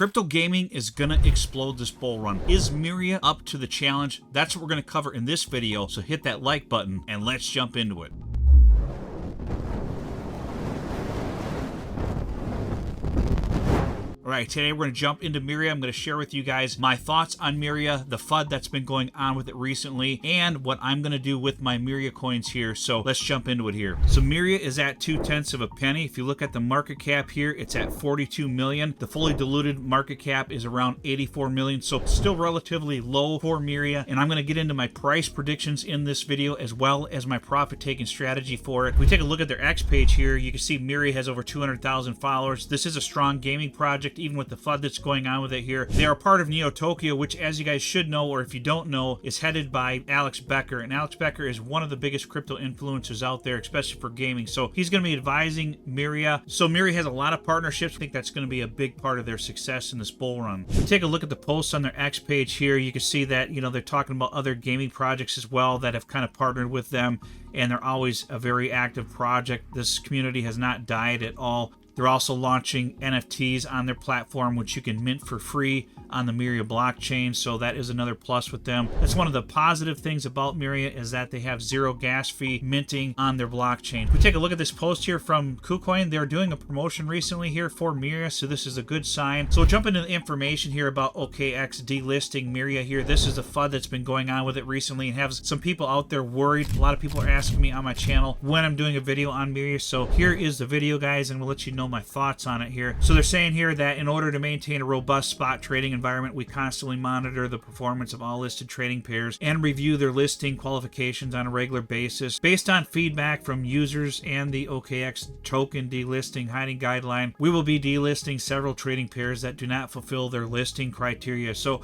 Crypto gaming is gonna explode this bull run. Is Myria up to the challenge? That's what we're gonna cover in this video, so hit that like button and let's jump into it. All right, today we're going to jump into Myria. I'm going to share with you guys my thoughts on Myria, the FUD that's been going on with it recently, and what I'm going to do with my Myria coins here. So let's jump into it here. So Myria is at 0.2 of a penny. If you look at the market cap here, it's at 42 million. The fully diluted market cap is around 84 million. So still relatively low for Myria. And I'm going to get into my price predictions in this video as well as my profit taking strategy for it. If we take a look at their X page here, you can see Myria has over 200,000 followers. This is a strong gaming project, even with the FUD that's going on with it here. They are part of Neo Tokyo, which, as you guys should know, or if you don't know, is headed by Alex Becker. And Alex Becker is one of the biggest crypto influencers out there, especially for gaming. So he's going to be advising Myria. So Myria has a lot of partnerships. I think that's going to be a big part of their success in this bull run. If we take a look at the posts on their X page here, you can see that, you know, they're talking about other gaming projects as well that have kind of partnered with them, and they're always a very active project. This community has not died at all. They're also launching NFTs on their platform, which you can mint for free on the Myria blockchain, so that is another plus with them. That's one of the positive things about Myria, is that they have zero gas fee minting on their blockchain. If we take a look at this post here from KuCoin, they're doing a promotion recently here for Myria, so this is a good sign. So we'll jump into the information here about OKEx delisting Myria here. This is a FUD that's been going on with it recently and has some people out there worried. A lot of people are asking me on my channel when I'm doing a video on Myria, so here is the video, guys, and we'll let you know my thoughts on it here. So they're saying here that in order to maintain a robust spot trading environment, we constantly monitor the performance of all listed trading pairs and review their listing qualifications on a regular basis. Based on feedback from users and the OKEx token delisting hiding guideline, we will be delisting several trading pairs that do not fulfill their listing criteria. So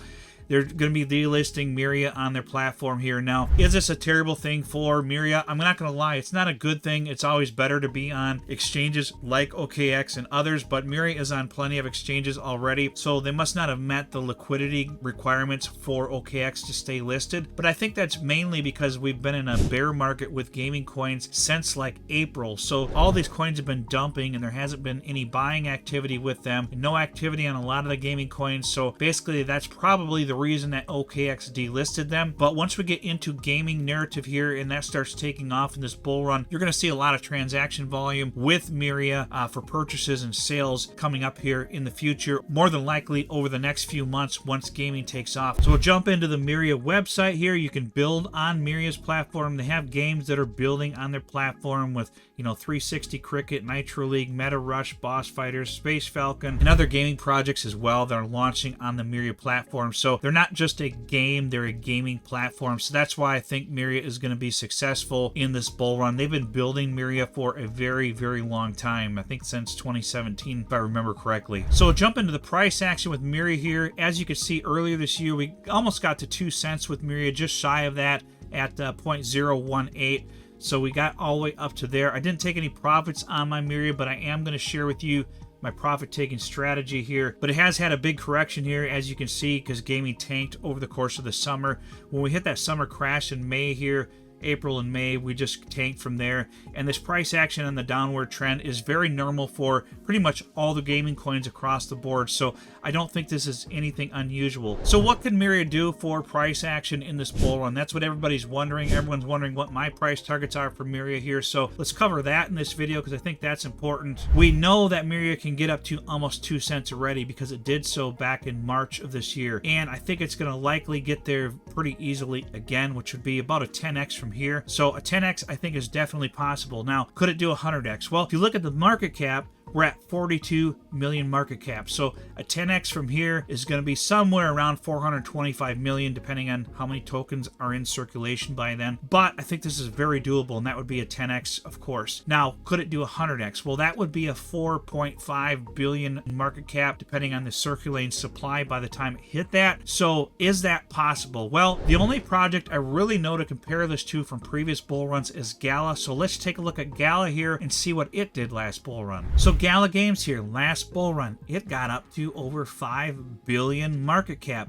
they're going to be delisting Myria on their platform here. Now, is this a terrible thing for Myria? I'm not going to lie, it's not a good thing. It's always better to be on exchanges like OKEx and others, but Myria is on plenty of exchanges already, so they must not have met the liquidity requirements for OKEx to stay listed. But I think that's mainly because we've been in a bear market with gaming coins since like April. So all these coins have been dumping and there hasn't been any buying activity with them, and no activity on a lot of the gaming coins. So basically that's probably the reason that OKEx delisted them. But once we get into gaming narrative here and that starts taking off in this bull run, you're going to see a lot of transaction volume with Myria for purchases and sales coming up here in the future, more than likely over the next few months once gaming takes off. So we'll jump into the Myria website here. You can build on Myria's platform. They have games that are building on their platform with, you know, 360 Cricket, Nitro League, Meta Rush, Boss Fighters, Space Falcon, and other gaming projects as well that are launching on the Myria platform. So they're not just a game, they're a gaming platform. So that's why I think Myria is going to be successful in this bull run. They've been building Myria for a very, very long time. I think since 2017, if I remember correctly. So we'll jump into the price action with Myria here. As you can see, earlier this year, we almost got to 2 cents with Myria, just shy of that at 0.018. So we got all the way up to there. I didn't take any profits on my Myria, but I am going to share with you my profit taking strategy here. But it has had a big correction here, as you can see, because gaming tanked over the course of the summer. When we hit that summer crash in May here, April and May, we just tanked from there. And this price action on the downward trend is very normal for pretty much all the gaming coins across the board. So I don't think this is anything unusual. So what can Myria do for price action in this bull run? That's what everybody's wondering. Everyone's wondering what my price targets are for Myria here. So let's cover that in this video because I think that's important. We know that Myria can get up to almost 2 cents already because it did so back in March of this year. And I think it's going to likely get there pretty easily again, which would be about a 10x from here. So a 10x I think is definitely possible. Now, could it do a 100x? Well, if you look at the market cap, we're at 42 million market cap. So a 10x from here is going to be somewhere around 425 million, depending on how many tokens are in circulation by then. But I think this is very doable, and that would be a 10x, of course. Now, could it do a 100x? Well, that would be a 4.5 billion market cap, depending on the circulating supply by the time it hit that. So is that possible? Well, the only project I really know to compare this to from previous bull runs is Gala. So let's take a look at Gala here and see what it did last bull run. So Gala Games here, last bull run, it got up to over 5 billion market cap.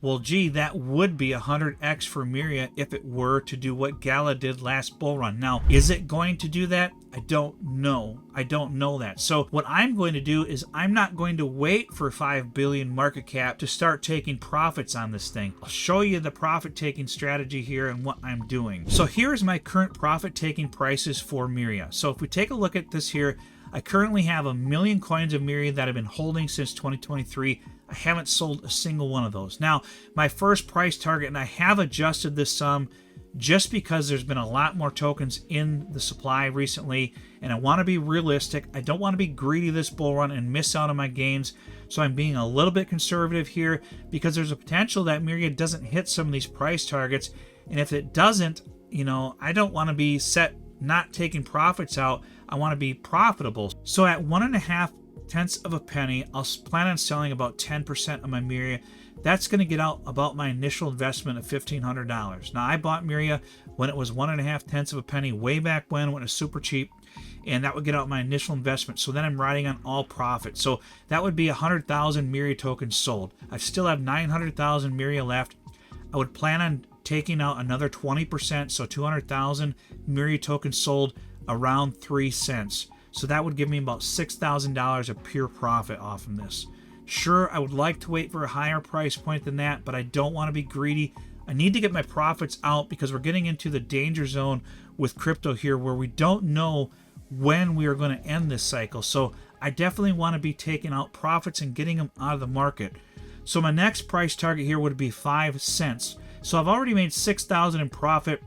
Well, gee, that would be 100x for Myria if it were to do what Gala did last bull run. Now, is it going to do that? I don't know. I don't know that. So what I'm going to do is I'm not going to wait for 5 billion market cap to start taking profits on this thing. I'll show you the profit taking strategy here and what I'm doing. So here's my current profit taking prices for Myria. So if we take a look at this here, I currently have 1 million coins of Myria that I've been holding since 2023. I haven't sold a single one of those. Now, my first price target, and I have adjusted this sum just because there's been a lot more tokens in the supply recently, and I want to be realistic. I don't want to be greedy this bull run and miss out on my gains, so I'm being a little bit conservative here because there's a potential that Myria doesn't hit some of these price targets, and if it doesn't, I don't want to be set not taking profits out. I want to be profitable. So at 1.5 tenths of a penny, I'll plan on selling about 10% of my Myria. That's going to get out about my initial investment of $1,500. Now, I bought Myria when it was 1.5 tenths of a penny way back when it was super cheap, and that would get out my initial investment. So then I'm riding on all profit. So that would be 100,000 Myria tokens sold. I still have 900,000 Myria left. I would plan on taking out another 20%, so 200,000 Myria tokens sold around 3 cents. So that would give me about $6,000 of pure profit off of this. Sure, I would like to wait for a higher price point than that, but I don't want to be greedy. I need to get my profits out because we're getting into the danger zone with crypto here where we don't know when we are going to end this cycle. So I definitely want to be taking out profits and getting them out of the market. So my next price target here would be 5 cents. So I've already made $6,000 in profit.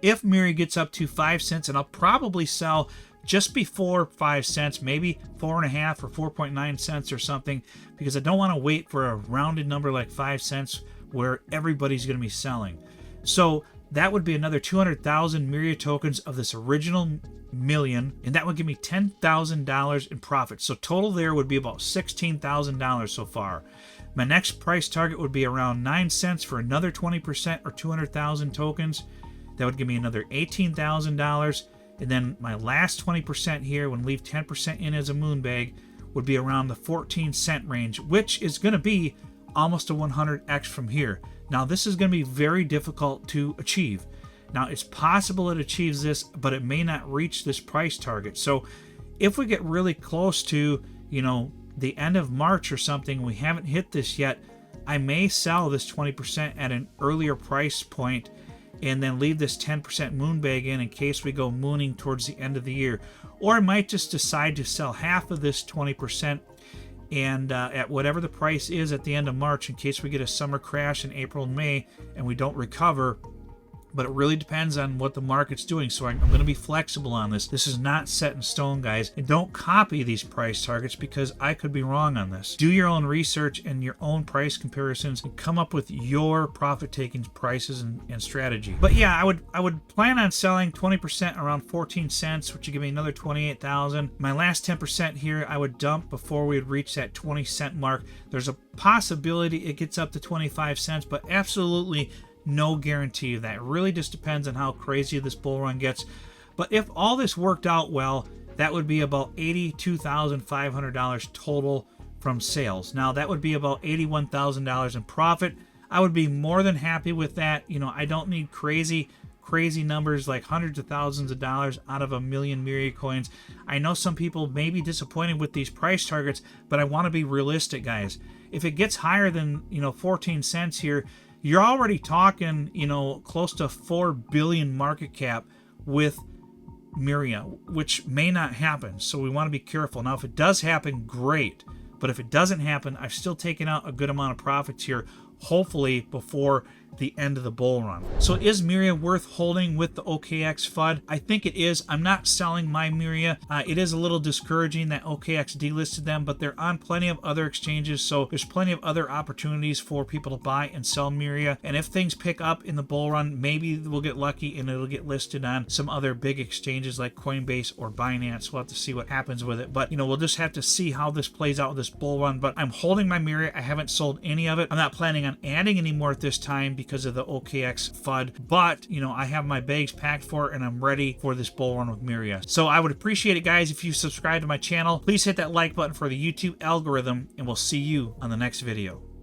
If Myria gets up to 5 cents, and I'll probably sell just before 5 cents, maybe 4.5 or 4.9 cents or something, because I don't want to wait for a rounded number like 5 cents where everybody's going to be selling. So that would be another 200,000 Myria tokens of this original million, and that would give me $10,000 in profit. So total there would be about $16,000 so far. My next price target would be around 9 cents for another 20% or 200,000 tokens. That would give me another $18,000. And then my last 20% here, when leave 10% in as a moon bag, would be around the 14 cent range, which is going to be almost a 100x from here. Now, this is going to be very difficult to achieve. Now, it's possible it achieves this, but it may not reach this price target. So if we get really close to, the end of March or something, we haven't hit this yet, I may sell this 20% at an earlier price point and then leave this 10% moon bag in case we go mooning towards the end of the year. Or I might just decide to sell half of this 20% and at whatever the price is at the end of March in case we get a summer crash in April and May and we don't recover. But it really depends on what the market's doing. So I'm going to be flexible on this. This is not set in stone, guys. And don't copy these price targets because I could be wrong on this. Do your own research and your own price comparisons and come up with your profit-taking prices and strategy. But yeah, I would plan on selling 20% around 14 cents, which would give me another 28,000. My last 10% here, I would dump before we would reach that 20 cent mark. There's a possibility it gets up to 25 cents, but absolutely no guarantee of that. It really just depends on how crazy this bull run gets. But if all this worked out well, that would be about $82,500 total from sales. Now, that would be about $81,000 in profit. I would be more than happy with that. I don't need crazy numbers like hundreds of thousands of dollars out of 1 million Myria coins. I know some people may be disappointed with these price targets, but I want to be realistic, guys. If it gets higher than 14 cents here, you're already talking, close to 4 billion market cap with Myria, which may not happen. So we want to be careful. Now, if it does happen, great. But if it doesn't happen, I've still taken out a good amount of profits here, hopefully before the end of the bull run. So is Myria worth holding with the OKEx FUD? I think it is. I'm not selling my Myria. It is a little discouraging that OKEx delisted them, but they're on plenty of other exchanges, so there's plenty of other opportunities for people to buy and sell Myria. And if things pick up in the bull run, maybe we'll get lucky and it'll get listed on some other big exchanges like Coinbase or Binance. We'll have to see what happens with it. But, we'll just have to see how this plays out with this bull run. But I'm holding my Myria. I haven't sold any of it. I'm not planning on adding any more at this time because of the OKEx FUD, but I have my bags packed for it and I'm ready for this bull run with Myria. So I would appreciate it, guys, if you subscribe to my channel. Please hit that like button for the YouTube algorithm, and we'll see you on the next video.